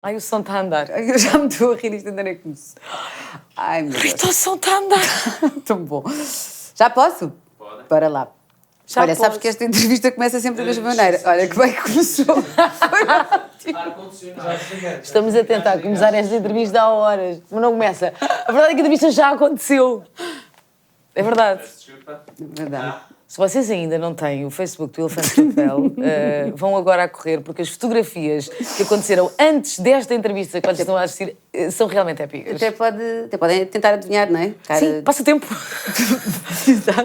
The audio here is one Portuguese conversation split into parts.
Ai, o som está a andar. Eu já me estou a rir, isto ainda nem começou. Ai, meu Deus. Rita, o som está a andar. Tão bom. Já posso? Pode. Bora lá. Já Olha, sabes posso. que esta entrevista começa sempre da mesma maneira. Olha, que bem que começou. Ar-condicionado. Estamos a tentar começar esta entrevista há horas, mas não começa. A verdade é que a entrevista já aconteceu. É verdade. Desculpa. Verdade. Se vocês ainda não têm o Facebook do Elefante de Papel, vão agora a correr, porque as fotografias que aconteceram antes desta entrevista, quando estão a assistir, são realmente épicas. Até podem tentar adivinhar, não é? Cara... Sim, passa tempo.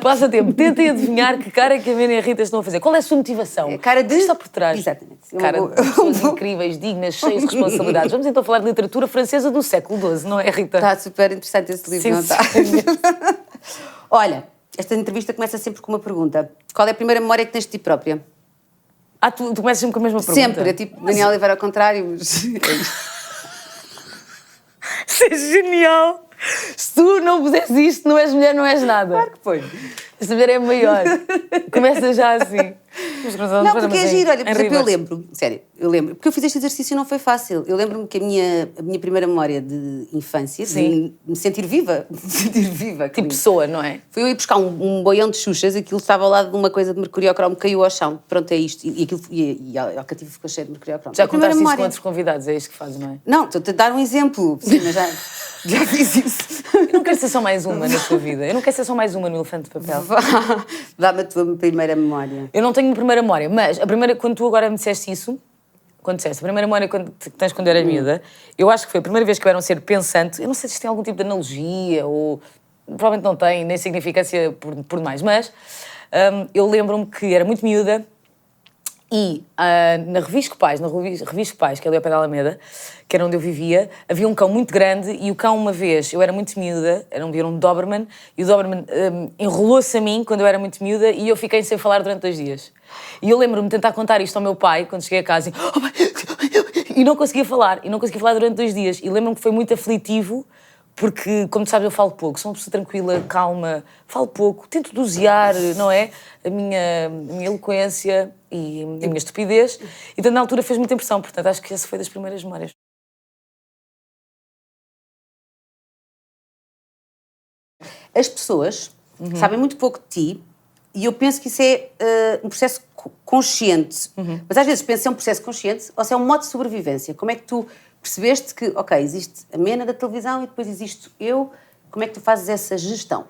Passa tempo. Tentem adivinhar que cara é que a Mena e a Rita estão a fazer. Qual é a sua motivação? É cara de... O que está por trás? Exatamente. Cara de pessoas incríveis, dignas, cheias de responsabilidades. Vamos então falar de literatura francesa do século XII, não é, Rita? Está super interessante esse livro, não está? Olha, esta entrevista começa sempre com uma pergunta. Qual é a primeira memória que tens de ti própria? Ah, tu começas sempre com a mesma pergunta? Sempre. É tipo Daniel Oliveira ao contrário, mas... Isso é genial! Se tu não puseres isto, não és mulher, não és nada. Claro que foi. Esta mulher é maior. Começa já assim. Não, porque é giro. Olha, por exemplo, eu lembro, sério, porque eu fiz este exercício e não foi fácil. Eu lembro-me que a minha primeira memória de infância, de me sentir viva, Tipo pessoa, não é? foi eu ir buscar um boião de Xuxas, aquilo estava ao lado de uma coisa de mercuriocromo, caiu ao chão. Pronto, é isto. E a alcativa ficou cheia de mercuriocromo. Já contaste isso com outros convidados, é isto que fazes, não é? Não, estou-te a dar um exemplo. Sim, mas já fiz isso. Eu não quero ser só mais uma na tua vida. Eu não quero ser só mais uma no Elefante de Papel. Dá-me a tua primeira memória. Eu não tenho uma primeira memória, mas a primeira, quando tu agora me disseste isso, quando disseste a primeira memória que tens quando eras miúda, eu acho que foi a primeira vez que eu era um ser pensante. Eu não sei se isto tem algum tipo de analogia ou... Provavelmente não tem, nem significância por demais, mas eu lembro-me que era muito miúda e na Revisco Pais, que é ali ao pé da Alameda, que era onde eu vivia, havia um cão muito grande e o cão uma vez, eu era muito miúda, era um Doberman, e o Doberman enrolou-se a mim quando eu era muito miúda e eu fiquei sem falar durante 2 dias. E eu lembro-me de tentar contar isto ao meu pai, quando cheguei a casa, e não conseguia falar durante 2 dias. E lembro-me que foi muito aflitivo, porque, como tu sabes, eu falo pouco, sou uma pessoa tranquila, calma, falo pouco, tento dosear, não é? A minha eloquência e a minha estupidez. E, então, na altura, fez muita impressão, portanto, acho que essa foi das primeiras memórias. As pessoas sabem muito pouco de ti e eu penso que isso é um processo consciente. Mas às vezes penso se é um processo consciente ou se é um modo de sobrevivência. Como é que tu percebeste que, ok, existe a Mena da televisão e depois existe eu, como é que tu fazes essa gestão?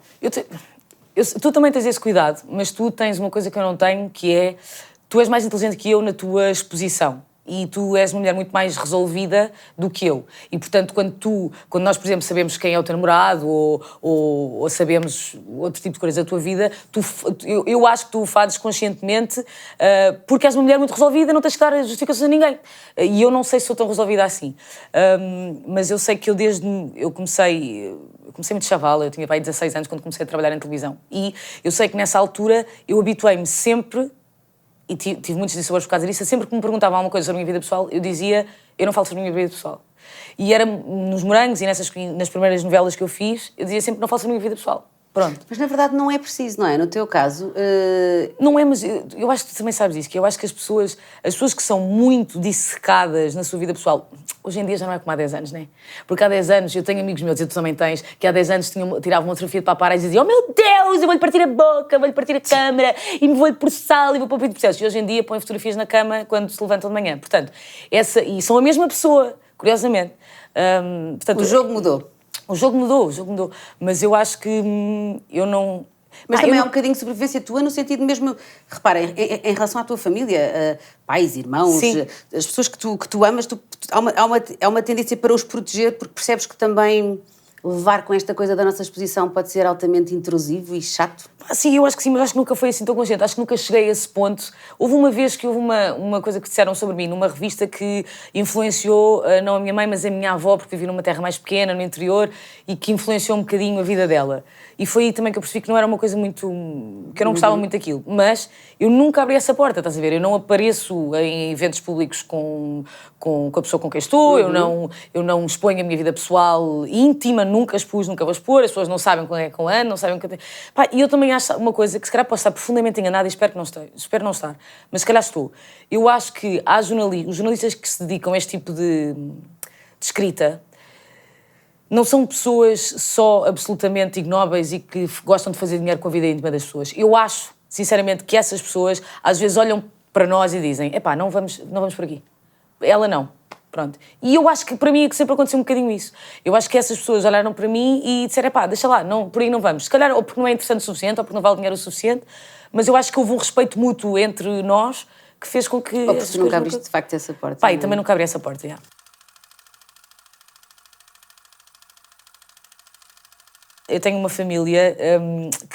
Tu também tens esse cuidado, mas tu tens uma coisa que eu não tenho, que é, tu és mais inteligente que eu na tua exposição. E tu és uma mulher muito mais resolvida do que eu. E, portanto, quando nós, por exemplo, sabemos quem é o teu namorado ou sabemos outro tipo de coisas da tua vida, eu acho que tu o fazes conscientemente porque és uma mulher muito resolvida, não tens que dar justificações a ninguém. E eu não sei se sou tão resolvida assim. Mas eu sei que eu comecei muito chavala, eu tinha pai 16 anos quando comecei a trabalhar em televisão. E eu sei que nessa altura eu habituei-me sempre... E tive muitos dissabores por causa disso. Sempre que me perguntavam alguma coisa sobre a minha vida pessoal, eu dizia, eu não falo sobre a minha vida pessoal. E era nos Morangos e nas primeiras novelas que eu fiz, eu dizia sempre, não falo sobre a minha vida pessoal. Pronto. Mas na verdade não é preciso, não é? No teu caso... Não é, mas eu acho que tu também sabes isso, que eu acho que as pessoas que são muito dissecadas na sua vida pessoal, hoje em dia já não é como há 10 anos, não é? Porque há 10 anos, eu tenho amigos meus, e tu também tens, que há 10 anos tiravam uma fotografia de paparazzi e diziam, oh meu Deus, eu vou-lhe partir a boca, vou-lhe partir a câmara, e me vou-lhe processar e vou para o peito de processo. E hoje em dia põem fotografias na cama quando se levantam de manhã. Portanto, e são a mesma pessoa, curiosamente. Portanto, o jogo mudou. O jogo mudou, mas eu acho que eu não... Mas também é um bocadinho de sobrevivência tua no sentido mesmo, repara, em relação à tua família, pais, irmãos, Sim. As pessoas que tu amas, há uma tendência para os proteger porque percebes que também levar com esta coisa da nossa exposição pode ser altamente intrusivo e chato. Sim, eu acho que sim, mas acho que nunca foi assim tão consciente. Acho que nunca cheguei a esse ponto. Houve uma vez que houve uma coisa que disseram sobre mim, numa revista que influenciou, não a minha mãe, mas a minha avó, porque vivia numa terra mais pequena, no interior, e que influenciou um bocadinho a vida dela. E foi aí também que eu percebi que não era uma coisa muito... que eu não gostava muito daquilo. Mas eu nunca abri essa porta, estás a ver? Eu não apareço em eventos públicos com a pessoa com quem estou, eu não exponho a minha vida pessoal íntima nunca expus, nunca vou expor, as pessoas não sabem quando é que é um ano, não sabem quando é... Pá, e eu também acho uma coisa, que se calhar posso estar profundamente enganada e espero não estar, mas se calhar estou. Eu acho que os jornalistas que se dedicam a este tipo de escrita não são pessoas só absolutamente ignóbeis e que gostam de fazer dinheiro com a vida íntima das pessoas. Eu acho, sinceramente, que essas pessoas às vezes olham para nós e dizem: epá, não vamos por aqui. Ela não. Pronto. E eu acho que para mim é que sempre aconteceu um bocadinho isso. Eu acho que essas pessoas olharam para mim e disseram: epá, deixa lá, não, por aí não vamos. Se calhar ou porque não é interessante o suficiente ou porque não vale dinheiro o suficiente, mas eu acho que houve um respeito mútuo entre nós que fez com que... Ou porque tu nunca abriste de facto essa porta. Pá, e também nunca abri essa porta, já. Eu tenho uma família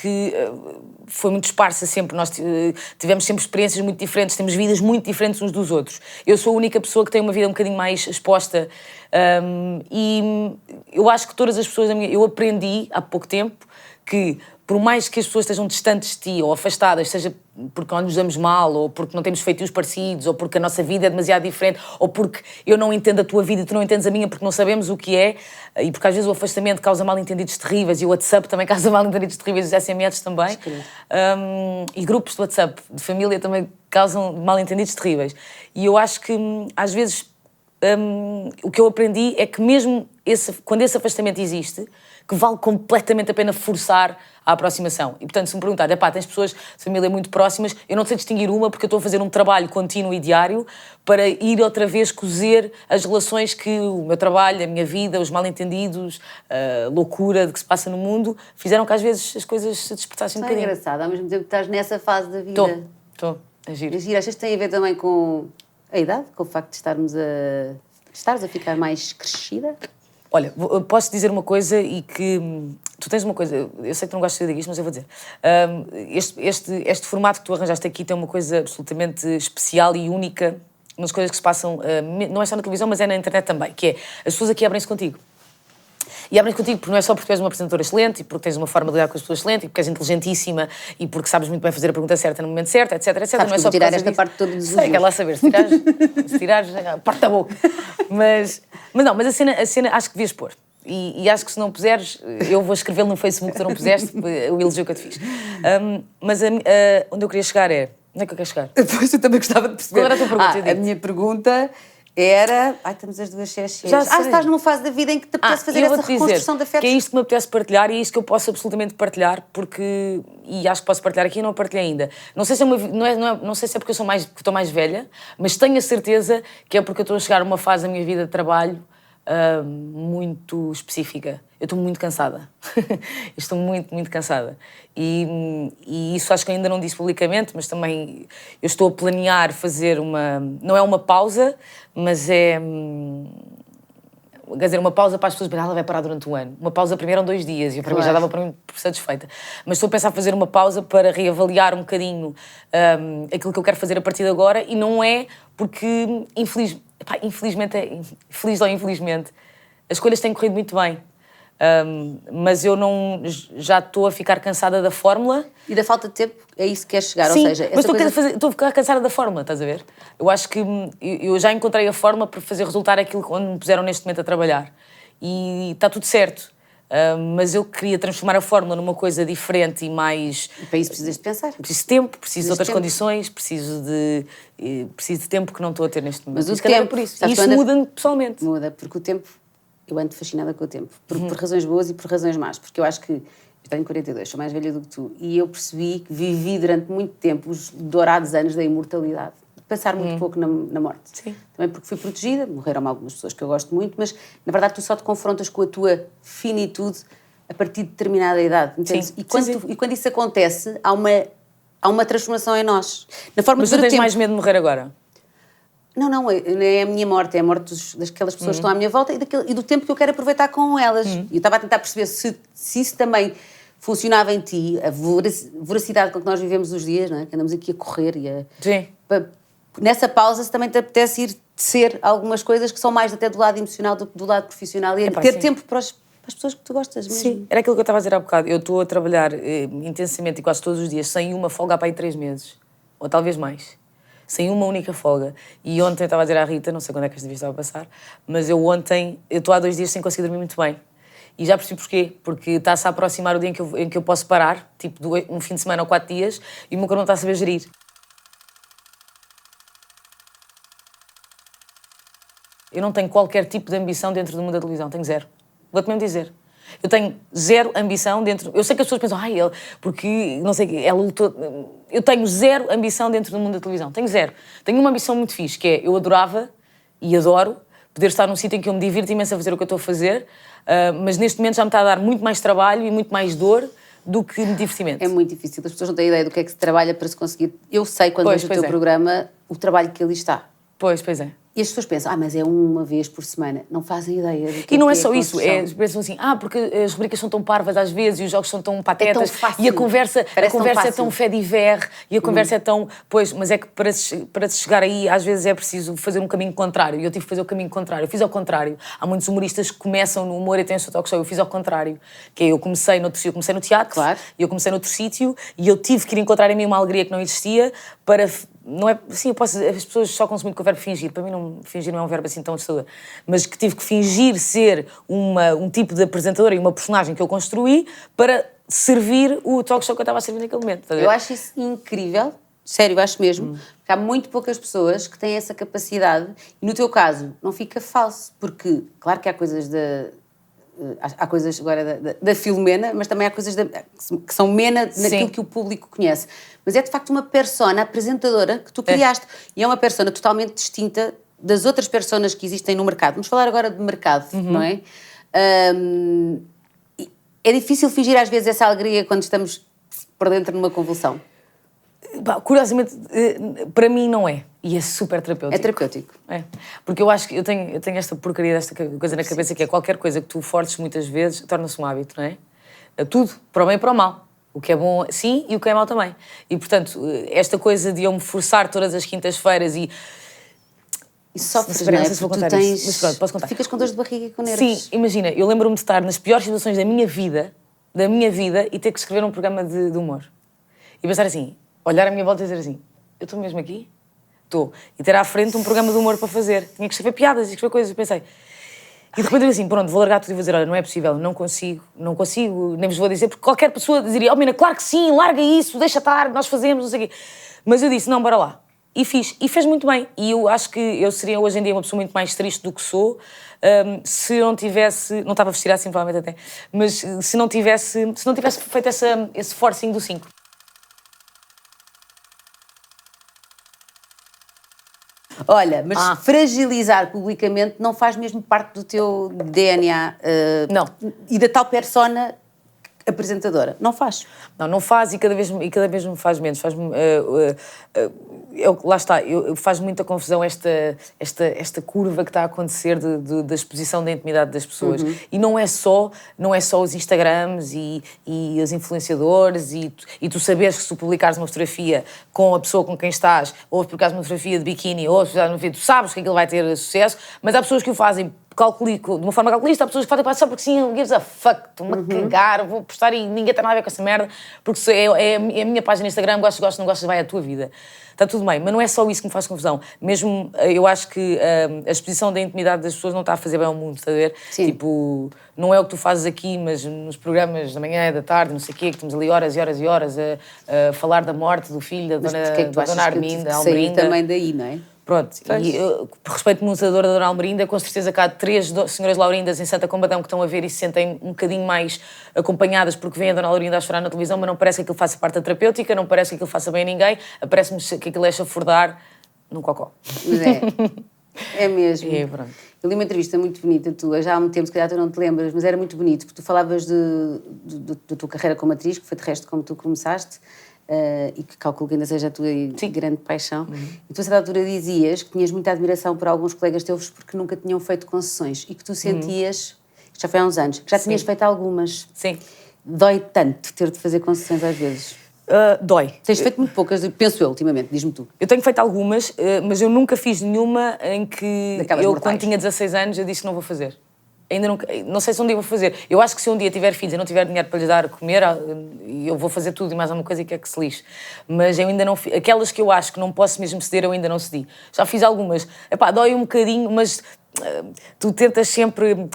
que foi muito esparsa sempre. Nós tivemos sempre experiências muito diferentes, temos vidas muito diferentes uns dos outros. Eu sou a única pessoa que tem uma vida um bocadinho mais exposta e eu acho que todas as pessoas da minha... Eu aprendi há pouco tempo que, por mais que as pessoas estejam distantes de ti ou afastadas, seja porque nós nos damos mal, ou porque não temos feitios parecidos, ou porque a nossa vida é demasiado diferente, ou porque eu não entendo a tua vida e tu não entendes a minha porque não sabemos o que é, e porque às vezes o afastamento causa mal-entendidos terríveis, e o WhatsApp também causa mal-entendidos terríveis, os SMS também, e grupos de WhatsApp de família também causam mal-entendidos terríveis. E eu acho que, às vezes, o que eu aprendi é que mesmo quando esse afastamento existe, que vale completamente a pena forçar a aproximação. E, portanto, se me perguntar, tens pessoas de família muito próximas, eu não sei distinguir uma porque eu estou a fazer um trabalho contínuo e diário para ir outra vez cozer as relações que o meu trabalho, a minha vida, os mal-entendidos, a loucura de que se passa no mundo, fizeram que às vezes as coisas se despertassem um bocadinho. É engraçado, ao mesmo tempo que estás nessa fase da vida. Estou. É giro. É giro. Achas que tem a ver também com a idade? Com o facto de estares a ficar mais crescida? Olha, posso dizer uma coisa e que... Tu tens uma coisa... Eu sei que tu não gostas de dizer isto, mas eu vou dizer. Este formato que tu arranjaste aqui tem uma coisa absolutamente especial e única nas coisas que se passam... não é só na televisão, mas é na internet também, que é... As pessoas aqui abrem-se contigo. E abrem-se contigo porque não é só porque tu és uma apresentadora excelente e porque tens uma forma de lidar com as pessoas excelente e porque és inteligentíssima e porque sabes muito bem fazer a pergunta certa no momento certo, etc, etc. Sabes não é só tirar esta parte toda dos sei, quer lá saber. Se tirares, parte a boca. Mas a cena acho que devias pôr. E acho que se não puseres, eu vou escrevê-lo no Facebook que tu não puseste, o elogio que eu te fiz. Mas onde eu queria chegar é... Onde é que eu quero chegar? Depois eu também gostava de perceber. Qual era a tua pergunta? A minha pergunta era... estamos as duas cheias. Estás numa fase da vida em que te apetece fazer essa reconstrução de afetos. Que é isto que me apetece partilhar e é isto que eu posso absolutamente partilhar, porque... E acho que posso partilhar aqui e não partilhei ainda. Não sei se é porque eu estou mais velha, mas tenho a certeza que é porque eu estou a chegar a uma fase da minha vida de trabalho muito específica. Eu estou muito cansada. Estou muito, muito cansada. E isso acho que ainda não disse publicamente, mas também eu estou a planear fazer uma... Não é uma pausa, mas é... Quer dizer, uma pausa para as pessoas, ela vai parar durante um ano. Uma pausa primeiro eram 2 dias e para mim já dava para mim por satisfeita. Mas estou a pensar fazer uma pausa para reavaliar um bocadinho aquilo que eu quero fazer a partir de agora e não é porque, infelizmente, feliz ou infelizmente, as coisas têm corrido muito bem. Mas eu não... Já estou a ficar cansada da fórmula. E da falta de tempo, é isso que queres chegar? Sim, ou seja, mas estou a ficar cansada da fórmula, estás a ver? Eu acho que eu já encontrei a fórmula para fazer resultar aquilo onde me puseram neste momento a trabalhar. E está tudo certo. Mas eu queria transformar a fórmula numa coisa diferente e mais... E para isso precisas de pensar. Preciso de tempo, preciso de outras condições, preciso de tempo que não estou a ter neste momento. Mas o tempo... Por isso. E isso muda pessoalmente. Muda, porque o tempo... Eu ando fascinada com o tempo. Por razões boas e por razões más. Porque eu acho que... Eu tenho 42, sou mais velha do que tu. E eu percebi que vivi durante muito tempo os dourados anos da imortalidade. Pensar muito pouco na morte. Sim. Também porque fui protegida, morreram algumas pessoas que eu gosto muito, mas, na verdade, tu só te confrontas com a tua finitude a partir de determinada idade. Sim. E quando isso acontece, há uma transformação em nós. Na forma mas tu tens mais medo de morrer agora? Não é a minha morte, é a morte daquelas pessoas que estão à minha volta e do tempo que eu quero aproveitar com elas. E eu estava a tentar perceber se isso também funcionava em ti, a voracidade com que nós vivemos os dias, não é? Que andamos aqui a correr e a... Sim. Nessa pausa, se também te apetece ir tecer algumas coisas que são mais até do lado emocional do lado profissional e ter tempo para as pessoas que tu gostas mesmo. Sim, era aquilo que eu estava a dizer há bocado. Eu estou a trabalhar intensamente e quase todos os dias, sem uma folga há para aí 3 meses. Ou talvez mais. Sem uma única folga. E ontem eu estava a dizer à Rita, não sei quando é que esta vez estava a passar, mas eu estou há 2 dias sem conseguir dormir muito bem. E já percebi porquê. Porque está-se a aproximar o dia em que eu posso parar, tipo um fim de semana ou 4 dias, e o meu corpo não está a saber gerir. Eu não tenho qualquer tipo de ambição dentro do mundo da televisão, tenho zero. Vou-te mesmo dizer. Eu tenho zero ambição dentro... Eu sei que as pessoas pensam, ele... Porque, não sei, ela lutou... Eu tenho zero ambição dentro do mundo da televisão, tenho zero. Tenho uma ambição muito fixe, que é, eu adorava e adoro poder estar num sítio em que eu me divirto imenso a fazer o que eu estou a fazer, mas neste momento já me está a dar muito mais trabalho e muito mais dor do que divertimento. É muito difícil, as pessoas não têm ideia do que é que se trabalha para se conseguir... Eu sei, quando vejo o teu programa, o trabalho que ali está. Pois é. E as pessoas pensam, mas é uma vez por semana. Não fazem ideia do que E não é a só isso, construção. pensam assim, porque as rubricas são tão parvas às vezes e os jogos são tão patetas, é tão fácil. E a conversa é tão fé diver e a conversa é tão... Pois, mas é que para se chegar aí às vezes é preciso fazer um caminho contrário, e eu tive que fazer o caminho contrário, eu fiz ao contrário. Há muitos humoristas que começam no humor e têm o seu talk show, eu fiz ao contrário, que é, eu comecei no teatro, claro. E eu comecei noutro sítio e eu tive que ir encontrar em mim uma alegria que não existia para... Não é, sim, as pessoas chocam-se muito com o verbo fingir. Para mim, fingir não é um verbo assim tão assustador. Mas que tive que fingir ser um tipo de apresentadora e uma personagem que eu construí para servir o talk show que eu estava a servir naquele momento. Eu acho isso incrível, sério, acho mesmo, porque há muito poucas pessoas que têm essa capacidade e, no teu caso, não fica falso, porque, claro que há coisas há coisas agora da Filomena, mas também há coisas que são mena naquilo que o público conhece. Mas é de facto uma persona apresentadora que tu criaste. E é uma persona totalmente distinta das outras personas que existem no mercado. Vamos falar agora de mercado, não é? É difícil fingir às vezes essa alegria quando estamos por dentro numa convulsão. Curiosamente, para mim não é. E é super terapêutico. É terapêutico. É. Porque eu acho que eu tenho esta porcaria desta coisa na cabeça, que é qualquer coisa que tu forces muitas vezes, torna-se um hábito, não é? Tudo, para o bem e para o mal. O que é bom, sim, e o que é mau também. E, portanto, esta coisa de eu me forçar todas as quintas-feiras e... Isso sofres, não é? Não sei se vou contar isso, mas pronto, posso contar. Ficas com dores de barriga e com nervos. Sim, imagina, eu lembro-me de estar nas piores situações da minha vida, e ter que escrever um programa de humor. E pensar assim, olhar à minha volta e dizer assim, eu estou mesmo aqui? Estou. E ter à frente um programa de humor para fazer. Tinha que escrever piadas e escrever coisas, pensei. E de repente eu assim, pronto, vou largar tudo e vou dizer, olha, não é possível, não consigo, nem vos vou dizer, porque qualquer pessoa diria, Mina, claro que sim, larga isso, deixa estar, nós fazemos, não sei o quê. Mas eu disse, não, bora lá. E fiz, e fez muito bem. E eu acho que eu seria hoje em dia uma pessoa muito mais triste do que sou, se eu não tivesse, não estava vestida assim provavelmente até, mas se não tivesse feito esse forcing do 5. Olha, mas fragilizar publicamente não faz mesmo parte do teu DNA não. E da tal persona apresentadora. Não faz. Não faz e cada vez me faz menos. Lá está, faz muita confusão esta curva que está a acontecer da exposição da intimidade das pessoas. E não é só os Instagrams e os influenciadores e tu saberes que se tu publicares uma fotografia com a pessoa com quem estás, ou se publicares uma fotografia de biquíni, ou se publicares uma fotografia, tu sabes que aquilo vai ter sucesso, mas há pessoas que o fazem de uma forma calculista, há pessoas que fazem só porque sim, gives a fuck, estou-me a cagar, vou postar e ninguém tem nada a ver com essa merda, porque é a minha página no Instagram, gostas, não gostas, vai a tua vida. Está tudo bem, mas não é só isso que me faz confusão. Mesmo, eu acho que a exposição da intimidade das pessoas não está a fazer bem ao mundo, está a ver? Sim. Tipo, não é o que tu fazes aqui, mas nos programas da manhã, da tarde, não sei o quê, que estamos ali horas e horas e horas a falar da morte do filho da dona Arminda, Almerinda. Também daí, não é? Pronto, e eu, por respeito muito da Dona Almerinda, com certeza que há 3 senhoras Laurindas em Santa Combadão que estão a ver e se sentem um bocadinho mais acompanhadas porque vêm a Dona Laurinda a chorar na televisão, mas não parece que aquilo faça parte da terapêutica, não parece que aquilo faça bem a ninguém, parece-me que aquilo é chafurdar num cocó. Mas é mesmo. E pronto. Eu li uma entrevista muito bonita tua, já há muito tempo, se calhar tu não te lembras, mas era muito bonito, porque tu falavas da tua carreira como atriz, que foi de resto como tu começaste, e que calculo que ainda seja a tua grande paixão. E tu, a certa altura, dizias que tinhas muita admiração por alguns colegas teus porque nunca tinham feito concessões e que tu sentias, isto já foi há uns anos, que já tinhas feito algumas. Sim. Dói tanto ter de fazer concessões às vezes? Dói. Tens feito muito poucas, penso eu, ultimamente, diz-me tu. Eu tenho feito algumas, mas eu nunca fiz nenhuma em que Daquelas eu, mortais. quando tinha 16 anos, eu disse que não vou fazer. Ainda não sei se um dia vou fazer. Eu acho que se um dia tiver filhos e não tiver dinheiro para lhes dar a comer, eu vou fazer tudo e mais alguma coisa e quer que se lixe. Mas eu ainda não fiz. Aquelas que eu acho que não posso mesmo ceder, eu ainda não cedi. Já fiz algumas. Epá, dói um bocadinho, mas tu tentas sempre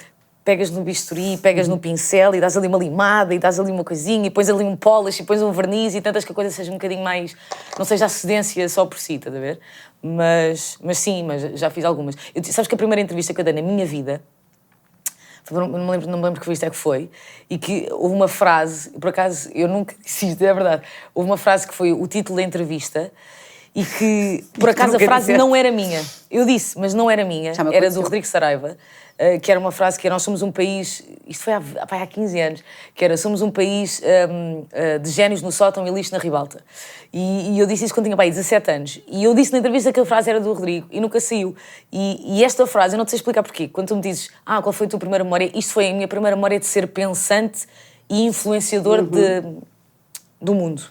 pegas no bisturi, pegas no pincel e dás ali uma limada e dás ali uma coisinha e pões ali um polish e pões um verniz e tentas que a coisa seja um bocadinho mais, não seja a cedência só por si, estás a ver? Mas sim, mas já fiz algumas. Sabes que a primeira entrevista que eu dei na minha vida, não me lembro que revista é que foi, e que houve uma frase, por acaso eu nunca disse isto, é verdade, houve uma frase que foi o título da entrevista e que, por acaso, a frase não era minha. Eu disse, mas não era minha, era do Rodrigo Saraiva, que era uma frase que era: nós somos um país, isto foi há 15 anos, que era: somos um país de génios no sótão e lixo na ribalta. E eu disse isso quando tinha 17 anos. E eu disse na entrevista que a frase era do Rodrigo e nunca saiu. E esta frase, eu não te sei explicar porquê. Quando tu me dizes, qual foi a tua primeira memória? Isto foi a minha primeira memória de ser pensante e influenciador do mundo.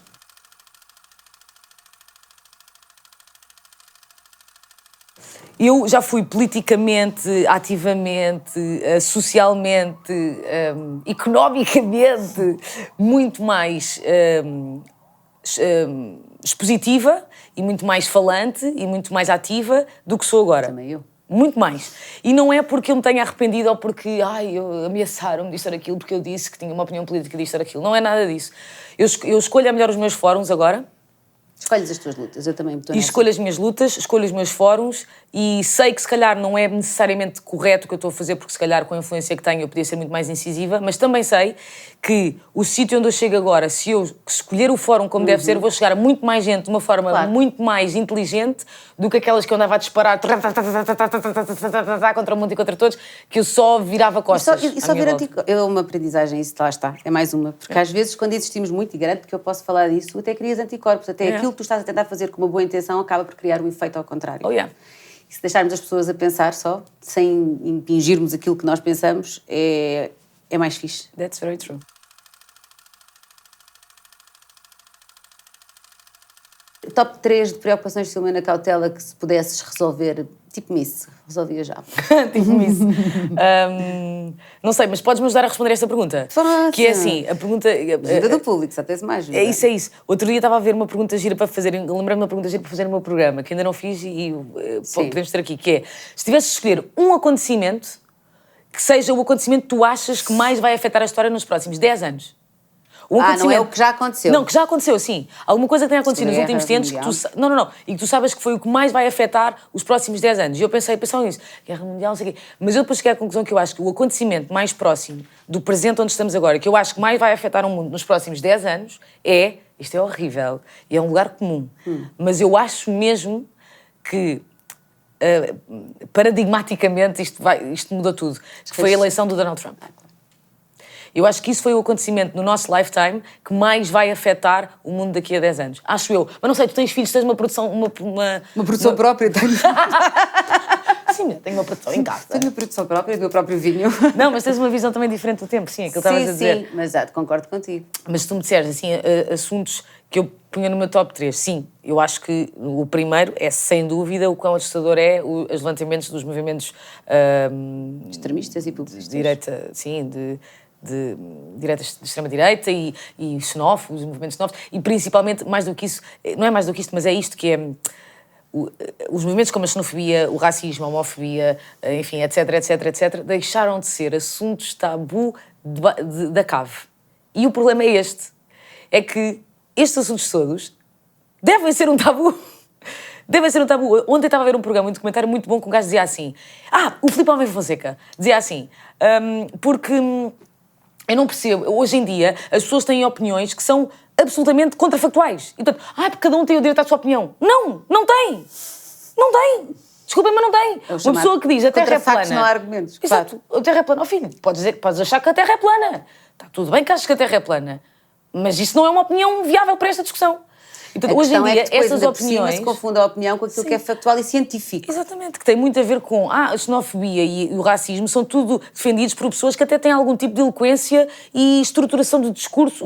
Eu já fui politicamente, ativamente, socialmente, economicamente, muito mais expositiva e muito mais falante e muito mais ativa do que sou agora. Também eu. Muito mais. E não é porque eu me tenha arrependido ou porque ameaçaram-me disto ou aquilo, porque eu disse que tinha uma opinião política disto ou aquilo. Não é nada disso. Eu escolho melhor os meus fóruns agora. Escolhes as tuas lutas, eu também me estou E escolho as minhas lutas, escolho os meus fóruns e sei que se calhar não é necessariamente correto o que eu estou a fazer, porque se calhar com a influência que tenho eu podia ser muito mais incisiva, mas também sei que o sítio onde eu chego agora, se eu escolher o fórum como deve ser, vou chegar a muito mais gente de uma forma muito mais inteligente do que aquelas que eu andava a disparar contra o mundo e contra todos, que eu só virava costas. E só vir é uma aprendizagem, isso lá está, é mais uma. Porque às vezes, quando existimos muito, e garanto que eu posso falar disso, até crias anticorpos, até aquilo que tu estás a tentar fazer com uma boa intenção acaba por criar um efeito ao contrário. E se deixarmos as pessoas a pensar só, sem impingirmos aquilo que nós pensamos, é mais fixe. That's very true. Top 3 de preocupações de Filomena Cautela que se pudesses resolver, tipo Miss, resolvia já. Tipo Miss. Não sei, mas podes-me ajudar a responder esta pergunta? Fácil. Que é assim, a pergunta... Ajuda do público, só tens mais ajuda. É isso. Outro dia estava a ver uma pergunta gira para fazer, lembrei-me de uma pergunta gira para fazer no meu programa, que ainda não fiz e podemos ter aqui, que é: se tivesse de escolher um acontecimento que seja o acontecimento que tu achas que mais vai afetar a história nos próximos 10 anos. Não é o que já aconteceu. Não, que já aconteceu, sim. Alguma coisa que tenha acontecido nos últimos tempos que tu... Não. E que tu sabes que foi o que mais vai afetar os próximos 10 anos. E eu pensei nisso. Guerra Mundial, não sei o quê. Mas eu depois cheguei à conclusão que eu acho que o acontecimento mais próximo do presente onde estamos agora, que eu acho que mais vai afetar o mundo nos próximos 10 anos, isto é horrível, e é um lugar comum, mas eu acho mesmo que paradigmaticamente isto muda tudo. Que foi a eleição do Donald Trump. Eu acho que isso foi o acontecimento no nosso lifetime que mais vai afetar o mundo daqui a 10 anos. Acho eu. Mas não sei, tu tens filhos, tens uma produção... Uma produção própria, tenho. Sim, tenho uma produção em casa. Tenho uma produção própria, do meu próprio vinho. Não, mas tens uma visão também diferente do tempo, sim, aquilo que estavas a dizer. Sim, mas concordo contigo. Mas se tu me disseres, assim, assuntos que eu punha no meu top 3, sim, eu acho que o primeiro é, sem dúvida, o quão assustador é os levantamentos dos movimentos... extremistas e populistas. De direita, sim, de extrema-direita e xenófobos, movimentos xenófobos, e principalmente, mais do que isso, não é mais do que isto, mas é isto que é... Os movimentos como a xenofobia, o racismo, a homofobia, enfim, etc., deixaram de ser assuntos tabu da cave. E o problema é este. É que estes assuntos todos devem ser um tabu. Devem ser um tabu. Ontem estava a ver um programa, um documentário muito bom, que um gajo dizia assim... o Filipe Almeida Fonseca dizia assim... porque eu não percebo, hoje em dia as pessoas têm opiniões que são absolutamente contrafactuais. E portanto, porque cada um tem o direito à sua opinião. Não tem. Não tem. Desculpem, mas não tem. Uma pessoa que diz a Terra é plana... não há argumentos. Exato. A Terra é plana. Filho, podes achar que a Terra é plana. Está tudo bem que achas que a Terra é plana. Mas isso não é uma opinião viável para esta discussão. Então, hoje em dia, essas opiniões... se confunde a opinião com aquilo que é factual e científico. Exatamente, que tem muito a ver com a xenofobia e o racismo, são tudo defendidos por pessoas que até têm algum tipo de eloquência e estruturação do discurso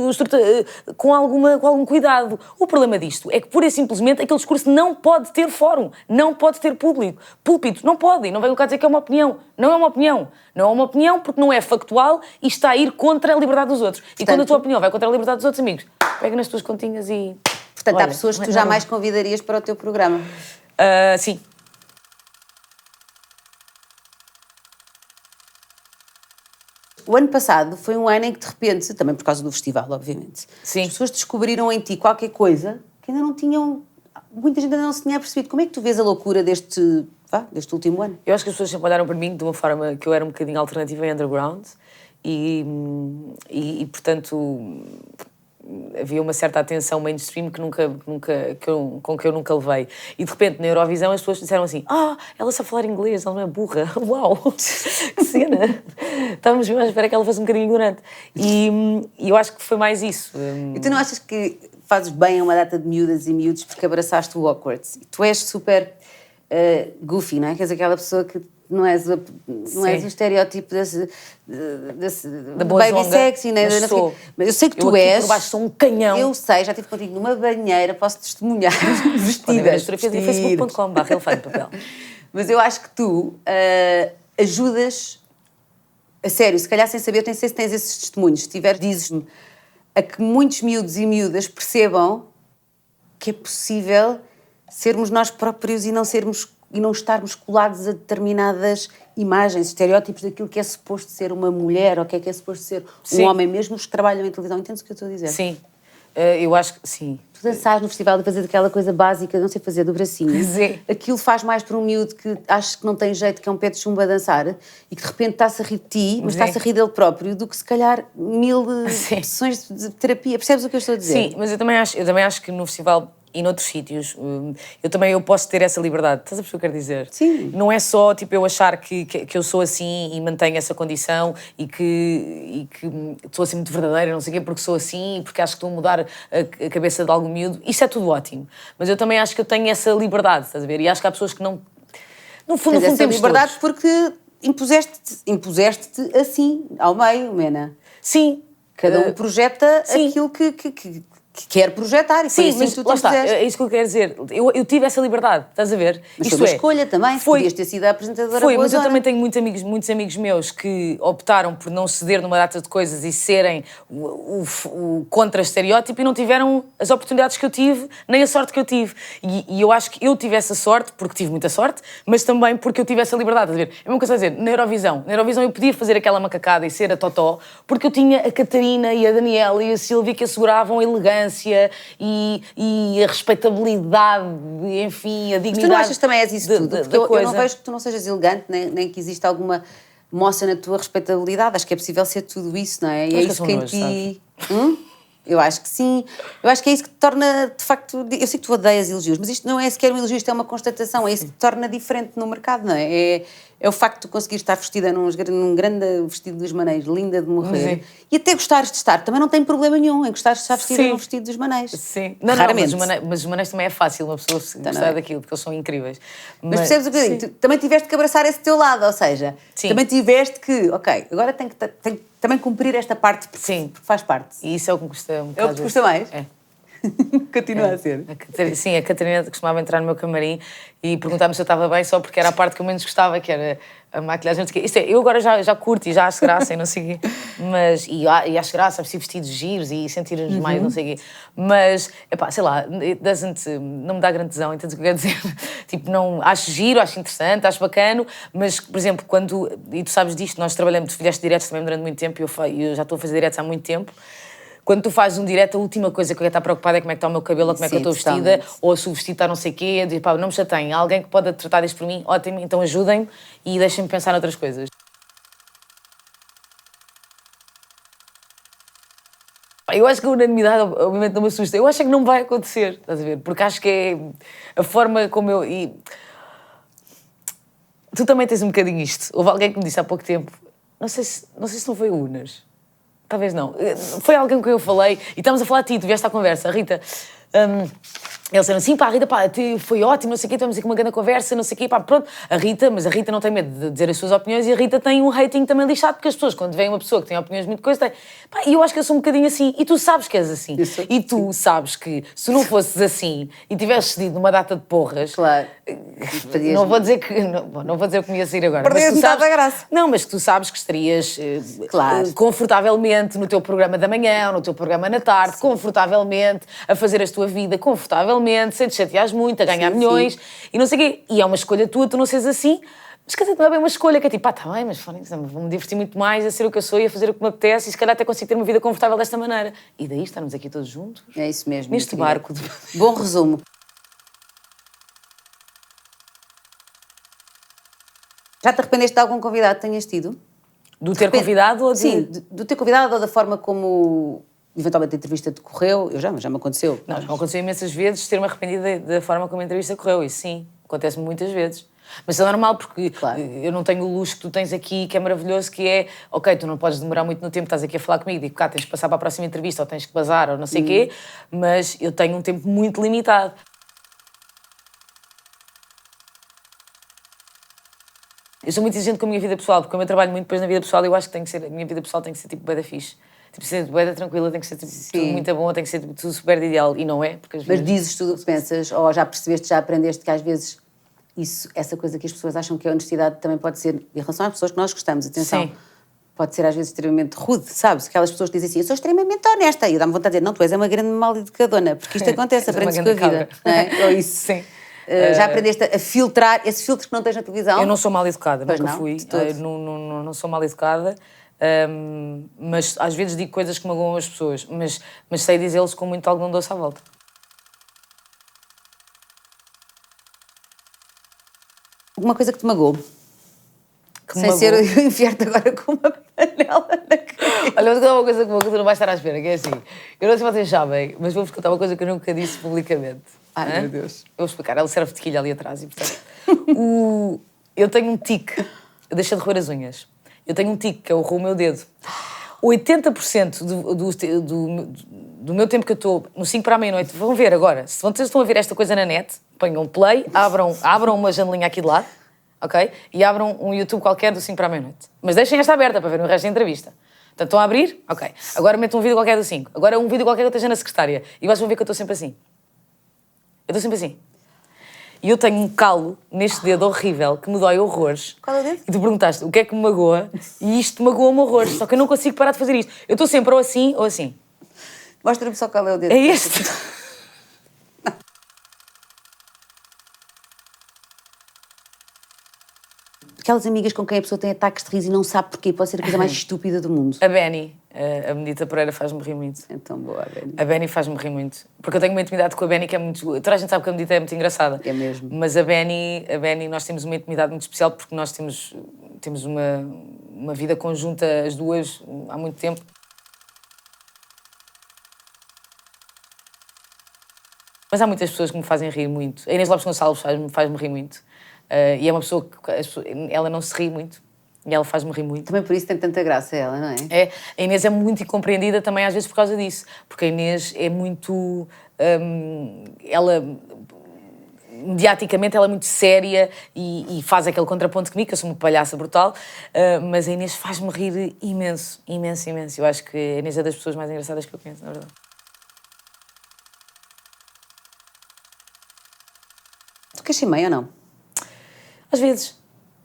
com algum cuidado. O problema disto é que, pura e simplesmente, aquele discurso não pode ter fórum, não pode ter púlpito, não pode, e não venham cá dizer que é uma opinião. Não é uma opinião. Não é uma opinião porque não é factual e está a ir contra a liberdade dos outros. Portanto, e quando a tua opinião vai contra a liberdade dos outros, amigos, pega nas tuas continhas e... Portanto, há pessoas que tu jamais convidarias para o teu programa. Sim. O ano passado foi um ano em que, de repente, também por causa do festival, obviamente, Sim. as pessoas descobriram em ti qualquer coisa que ainda não tinham... Muita gente ainda não se tinha percebido. Como é que tu vês a loucura deste último ano? Eu acho que as pessoas sempre olharam para mim de uma forma que eu era um bocadinho alternativa e underground e portanto, havia uma certa atenção mainstream com que eu nunca levei. E de repente, na Eurovisão, as pessoas disseram assim: ela sabe falar inglês, ela não é burra. Uau, que cena! Estávamos mesmo à espera que ela fosse um bocadinho ignorante. E eu acho que foi mais isso. E tu não achas que fazes bem a uma data de miúdas e miúdos porque abraçaste o awkward? E tu és super goofy, não é? Que és aquela pessoa que não és o estereótipo desse baby zonga, sexy, né? Mas eu sei que tu és. Por baixo sou um canhão. Eu sei, já estive contigo numa banheira, posso testemunhar, vestida. As fotografias em facebook.com/elefantepapel. Mas eu acho que tu ajudas, a sério, se calhar sem saber, nem sei se tens esses testemunhos. Se tiveres, dizes-me a que muitos miúdos e miúdas percebam que é possível sermos nós próprios e não estarmos colados a determinadas imagens, estereótipos daquilo que é suposto ser uma mulher ou que é suposto ser um homem, mesmo os que trabalham em televisão. Entendes o que eu estou a dizer? Sim, eu acho que sim. Tu dançares no festival de fazer aquela coisa básica, não sei fazer, do bracinho. Sim. Aquilo faz mais para um miúdo que achas que não tem jeito, que é um pé de chumbo a dançar e que de repente está-se a rir de ti, mas está-se a rir dele próprio, do que se calhar 1000 sessões de terapia. Percebes o que eu estou a dizer? Sim, mas eu também acho que no festival e noutros sítios, eu posso ter essa liberdade. Estás a perceber o que eu quero dizer? Sim. Não é só tipo, eu achar que eu sou assim e mantenho essa condição e que sou assim muito verdadeira, não sei o quê, porque sou assim, porque acho que estou a mudar a cabeça de algum miúdo. Isso é tudo ótimo. Mas eu também acho que eu tenho essa liberdade, estás a ver? E acho que há pessoas que não... No fundo, tens essa temos liberdade todos. porque impuseste assim, ao meio, Mena. Sim. Cada um projeta aquilo que quer projetar e foi assim que tu lá está, fizeste. é isso que eu quero dizer. Eu tive essa liberdade, estás a ver? Mas foi uma escolha também, podias ter sido a apresentadora Foi, boa mas eu zona. também tenho muitos amigos meus que optaram por não ceder numa data de coisas e serem o contra-estereótipo e não tiveram as oportunidades que eu tive, nem a sorte que eu tive. E eu acho que eu tive essa sorte, porque tive muita sorte, mas também porque eu tive essa liberdade, estás a ver? É uma coisa a dizer, na Eurovisão eu podia fazer aquela macacada e ser a Totó, porque eu tinha a Catarina e a Daniela e a Silvia que asseguravam a elegância e a respeitabilidade, enfim, a dignidade. Mas tu não achas que também és isso tudo? Porque eu não vejo que tu não sejas elegante, nem que exista alguma moça na tua respeitabilidade. Acho que é possível ser tudo isso, não é? E é isso que em ti... Eu acho que sim. Eu acho que é isso que te torna, de facto... Eu sei que tu odeias elogios, mas isto não é sequer um elogio, isto é uma constatação. É isso que te torna diferente no mercado, não é? É o facto de tu conseguires estar vestida num grande vestido dos Manéis, linda de morrer, e até gostares de estar. Também não tem problema nenhum em gostares de estar vestida num vestido dos Manéis. Sim. Raramente. Mas os Manéis também é fácil uma pessoa gostar daquilo, porque eles são incríveis. Mas percebes o que eu digo? Tu também tiveste que abraçar esse teu lado, ou seja, também tiveste que, ok, agora tenho que também cumprir esta parte, porque faz parte. E isso é o que me custa um bocado. É o que te custa mais? É. Continua a ser. Sim, a Catarina costumava entrar no meu camarim e perguntar-me se eu estava bem só porque era a parte que eu menos gostava, que era a maquilhagem. Não sei o quê. Isto é, eu agora já curto e já acho graça e não sei o quê. Mas, e acho graça, vestir vestidos giros e sentir-nos mais, não sei o quê. Mas, epá, sei lá, não me dá grande tesão, entendes o que eu quero dizer? Tipo, não, acho giro, acho interessante, acho bacano, mas, por exemplo, e tu sabes disto, nós trabalhamos, tu fizeste diretos também durante muito tempo, eu já estou a fazer diretos há muito tempo. Quando tu fazes um direto, a última coisa que eu ia estar preocupada é como é que está o meu cabelo, ou como é que eu estou vestida, ou se o vestido está não sei o quê, eu digo, pá, não me chateiem, há alguém que pode tratar disto por mim, ótimo, então ajudem-me e deixem-me pensar noutras coisas. Eu acho que a unanimidade, obviamente, não me assusta. Eu acho que não vai acontecer, estás a ver? Porque acho que é a forma como eu... Tu também tens um bocadinho isto. Houve alguém que me disse há pouco tempo, não sei se não foi o Unas, talvez não. Foi alguém com quem eu falei e estávamos a falar de ti, tu vieste à conversa, Rita. Eles disseram assim, pá, Rita, pá, foi ótimo, não sei o quê, estamos aqui com uma grande conversa, não sei o quê, pá, pronto. Mas a Rita não tem medo de dizer as suas opiniões e a Rita tem um rating também lixado, porque as pessoas, quando veem uma pessoa que tem opiniões muito coisas, pá, e eu acho que eu sou um bocadinho assim, e tu sabes que és assim. E tu sabes que se tu não fosses assim e tivesses cedido numa data de porras... Claro. Não vou dizer que... Não vou dizer o que me ia sair agora. Perdias metade da graça. Não, mas que tu sabes que estarias confortavelmente no teu programa da manhã, ou no teu programa na tarde, confortavelmente, a fazer a tua vida confortavelmente, sem te chateares muito, a ganhar milhões, e não sei o quê. E é uma escolha tua, tu não seres assim, Mas quer dizer, não é bem uma escolha, que é tipo, está bem, mas vou-me divertir muito mais a ser o que eu sou e a fazer o que me apetece e se calhar até consigo ter uma vida confortável desta maneira. E daí estarmos aqui todos juntos. É isso mesmo. Neste barco. Bom resumo. Já te arrependeste de algum convidado que tenhas tido? Do ter convidado ou de... Sim, do ter convidado ou da forma como eventualmente a entrevista decorreu? Já me aconteceu. Não, já me aconteceu imensas vezes ter-me arrependido da forma como a entrevista correu, isso sim, acontece-me muitas vezes. Mas é normal porque eu não tenho o luxo que tu tens aqui, que é maravilhoso, que é, ok, tu não podes demorar muito no tempo, estás aqui a falar comigo, digo, cá, tens que passar para a próxima entrevista, ou tens que bazar, ou não sei o quê, mas eu tenho um tempo muito limitado. Eu sou muito exigente com a minha vida pessoal, porque como eu trabalho muito depois na vida pessoal, eu acho que a minha vida pessoal tem que ser tipo bué da fixe. Tipo, ser bué da tranquila, tem que ser tipo, tudo muito bom, tem que ser tipo, tudo super de ideal. E não é, porque às vezes... Mas dizes tudo o que pensas, ou já percebeste, já aprendeste que às vezes essa coisa que as pessoas acham que é honestidade também pode ser, em relação às pessoas que nós gostamos, atenção, Sim. pode ser às vezes extremamente rude, sabes? Aquelas pessoas que dizem assim, eu sou extremamente honesta, e eu dá-me vontade de dizer, não, tu és uma grande mal-educadona, porque isto acontece, aprende-se com a vida. Não é? Ou isso. Sim. Já aprendeste a filtrar esses filtros que não tens na televisão? Eu não sou mal educada, pois nunca não, fui. Não sou mal educada, mas às vezes digo coisas que magoam as pessoas, mas sei dizê-los com muito algodão doce à volta. Alguma coisa que te magoou? Que Sem ser eu enfiar-te agora com uma panela na cabeça. Olha, vou-te contar uma coisa que tu não vais estar à espera, que é assim. Eu não sei se vocês sabem, mas vou-vos contar uma coisa que eu nunca disse publicamente. Ai, meu Deus. Eu vou explicar. Ela serve de tequilha ali atrás e, portanto... Eu tenho um tique. Eu deixei de roer as unhas. Eu tenho um tique, que é o roo o meu dedo. 80% do meu tempo que eu estou no 5 para a meia-noite, vão ver agora, se vocês estão a ver esta coisa na net, ponham play, abram uma janelinha aqui de lado, ok? E abram um YouTube qualquer do 5 para a meia-noite. Mas deixem esta aberta para ver o resto da entrevista. Portanto, estão a abrir? Ok. Agora metam um vídeo qualquer do 5. Agora um vídeo qualquer que eu esteja na secretária. E vocês vão ver que eu estou sempre assim. Eu estou sempre assim. E eu tenho um calo neste dedo horrível que me dói horrores. Qual é o dedo? E tu perguntaste o que é que me magoa e isto magoa-me horrores. Só que eu não consigo parar de fazer isto. Eu estou sempre ou assim ou assim. Mostra-me só qual é o dedo. É este. Aquelas amigas com quem a pessoa tem ataques de riso e não sabe porquê, pode ser a coisa mais estúpida do mundo. A Benny, a Benedita Pereira, faz-me rir muito. É tão boa, a Benny. A Benny faz-me rir muito. Porque eu tenho uma intimidade com a Benny que é muito... Toda a gente sabe que a Benedita é muito engraçada. É mesmo. Mas a Benny, nós temos uma intimidade muito especial porque nós temos uma vida conjunta, as duas, há muito tempo. Mas há muitas pessoas que me fazem rir muito. A Inês Lopes Gonçalves faz-me rir muito. E é uma pessoa que ela não se ri muito. E ela faz-me rir muito. Também por isso tem tanta graça ela, não é? É, a Inês é muito incompreendida também às vezes por causa disso. Porque a Inês é muito... ela... Mediaticamente ela é muito séria e faz aquele contraponto comigo, que eu sou uma palhaça brutal, mas a Inês faz-me rir imenso, imenso, imenso. Eu acho que a Inês é das pessoas mais engraçadas que eu conheço, na verdade. Tu queres ser mãe ou não? Às vezes.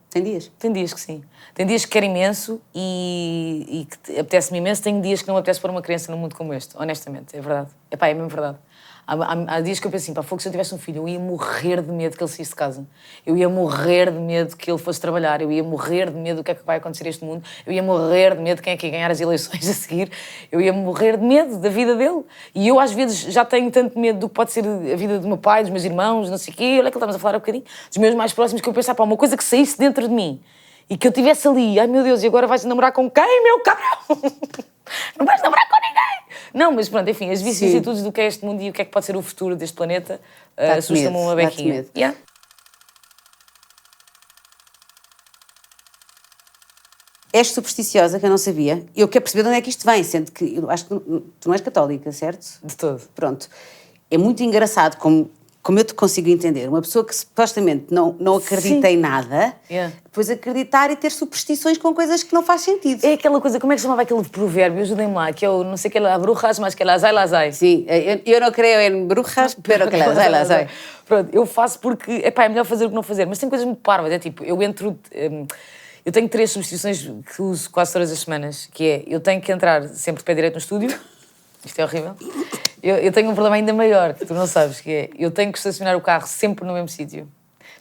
Tem dias? Tem dias que sim. Tem dias que quero imenso e que apetece-me imenso. Tenho dias que não me apetece pôr uma criança num mundo como este, honestamente, é verdade. Epá, é mesmo verdade. Há dias que eu penso assim, pá, fogo, se eu tivesse um filho, eu ia morrer de medo que ele saísse de casa. Eu ia morrer de medo que ele fosse trabalhar. Eu ia morrer de medo do que é que vai acontecer neste mundo. Eu ia morrer de medo de quem é que ia ganhar as eleições a seguir. Eu ia morrer de medo da vida dele. E eu, às vezes, já tenho tanto medo do que pode ser a vida do meu pai, dos meus irmãos, não sei o quê. Olha que estamos a falar um bocadinho. Dos meus mais próximos, que eu pensava, pá, uma coisa que saísse dentro de mim. E que eu estivesse ali, ai meu Deus, e agora vais namorar com quem, meu cabrão? Não vais namorar com ninguém! Não, mas pronto, enfim, as vicissitudes do que é este mundo e o que é que pode ser o futuro deste planeta assustam-me uma bequinha. Yeah. És supersticiosa, que eu não sabia. Eu quero perceber de onde é que isto vem, sendo que eu acho que tu não és católica, certo? De todo. Pronto. É muito engraçado como eu te consigo entender. Uma pessoa que supostamente não acredita em nada, depois acreditar e ter superstições com coisas que não faz sentido. É aquela coisa, como é que se chamava aquele provérbio? Ajudem-me lá, que eu não sei que é brujas, mas que las hay. Sim, eu não creio em brujas, pero que las hay. Pronto, eu faço porque, epá, é melhor fazer do que não fazer, mas tem coisas muito parvas, é tipo, eu tenho 3 substituições que uso quase todas as semanas, que é, eu tenho que entrar sempre de pé direito no estúdio, isto é horrível. Eu tenho um problema ainda maior, que tu não sabes, que é, eu tenho que estacionar o carro sempre no mesmo sítio.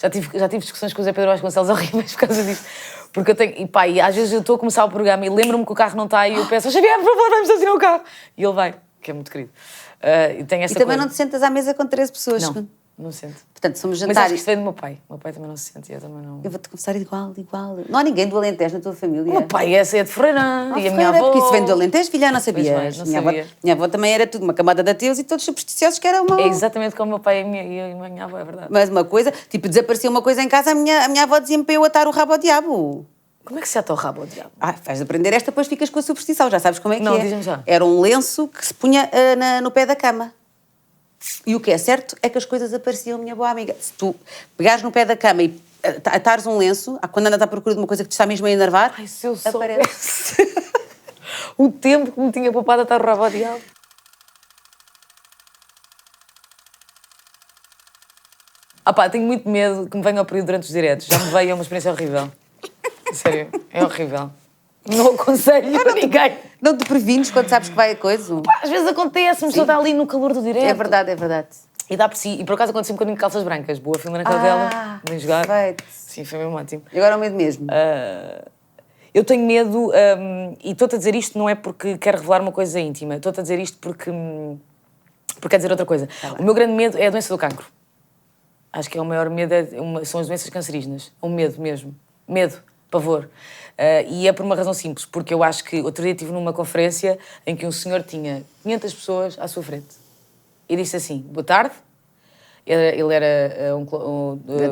Já tive discussões com o Zé Pedro Vasconcelos horríveis por causa disso. Porque eu tenho... E pá, e às vezes eu estou a começar o programa e lembro-me que o carro não está e eu peço, Xavier, por favor, vamos estacionar o carro. E ele vai, que é muito querido. E tem essa E também coisa. não te sentas à mesa com 13 pessoas. Não sinto. Portanto, somos Mas jantar. acho que isso vem do meu pai. O meu pai também não se sente e eu também não... Eu vou-te confessar igual. Não há ninguém do Alentejo na tua família. O meu pai é de Ferreira e a minha avó... Porque isso vem do Alentejo, filha, não sabias. Pois não minha, sabia. Avó, minha avó também era tudo uma camada de ateus e todos supersticiosos, que era uma... É exatamente como o meu pai e a minha avó, é verdade. Mas uma coisa, tipo, desaparecia uma coisa em casa, a minha avó dizia-me para eu atar o rabo ao diabo. Como é que se ata o rabo ao diabo? Vais aprender esta, depois ficas com a superstição, já sabes como é que Não, é. diz-me já. Era um lenço que se punha no pé da cama. E o que é certo é que as coisas apareciam, minha boa amiga. Se tu pegares no pé da cama e atares um lenço, quando andas à procura de uma coisa que te está mesmo a enervar, Ai, se eu aparece. soubesse o tempo que me tinha poupado a atar o rabo ao diabo. Ah pá, tenho muito medo que me venha ao período durante os diretos. Já me veio, é uma experiência horrível. Sério, é horrível. Não aconselho a ninguém. Não te prevines quando sabes que vai a coisa? Pá, às vezes acontece, uma pessoa está ali no calor do direto. É verdade, é verdade. E dá por si. E por acaso aconteceu um bocadinho de calças brancas. Boa filma na cadela, bem jogar. Perfeito. Sim, foi mesmo ótimo. E agora é o medo mesmo. Eu tenho medo, e estou-te a dizer isto não é porque quero revelar uma coisa íntima, estou-te a dizer isto porque quer dizer outra coisa. O meu grande medo é a doença do cancro. Acho que é o maior medo, são as doenças cancerígenas. O medo mesmo. Medo, pavor. E é por uma razão simples, porque eu acho que outro dia estive numa conferência em que um senhor tinha 500 pessoas à sua frente. E disse assim, boa tarde. Ele era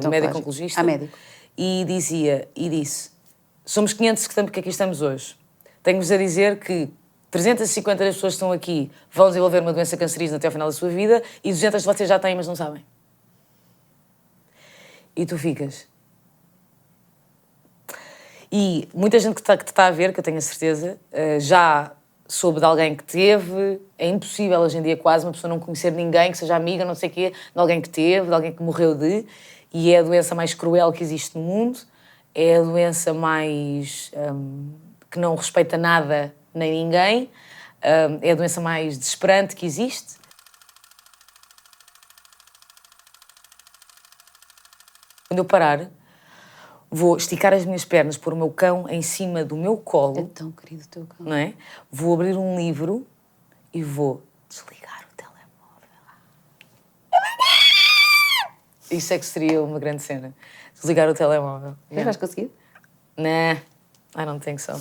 médico oncologista. Médico. E disse, somos 500 que aqui estamos hoje. Tenho-vos a dizer que 350 das pessoas que estão aqui vão desenvolver uma doença cancerígena até ao final da sua vida e 200 de vocês já têm, mas não sabem. E tu ficas. E muita gente que te está a ver, que eu tenho a certeza, já soube de alguém que teve. É impossível hoje em dia quase uma pessoa não conhecer ninguém que seja amiga, não sei o quê, de alguém que teve, de alguém que morreu de. E é a doença mais cruel que existe no mundo. É a doença mais... que não respeita nada nem ninguém. É a doença mais desesperante que existe. Quando eu parar, vou esticar as minhas pernas, pôr o meu cão em cima do meu colo. É tão querido o teu cão. Não é? Vou abrir um livro e vou desligar o telemóvel. Isso é que seria uma grande cena. Desligar o telemóvel. Mas vais conseguir? Nah, I don't think so.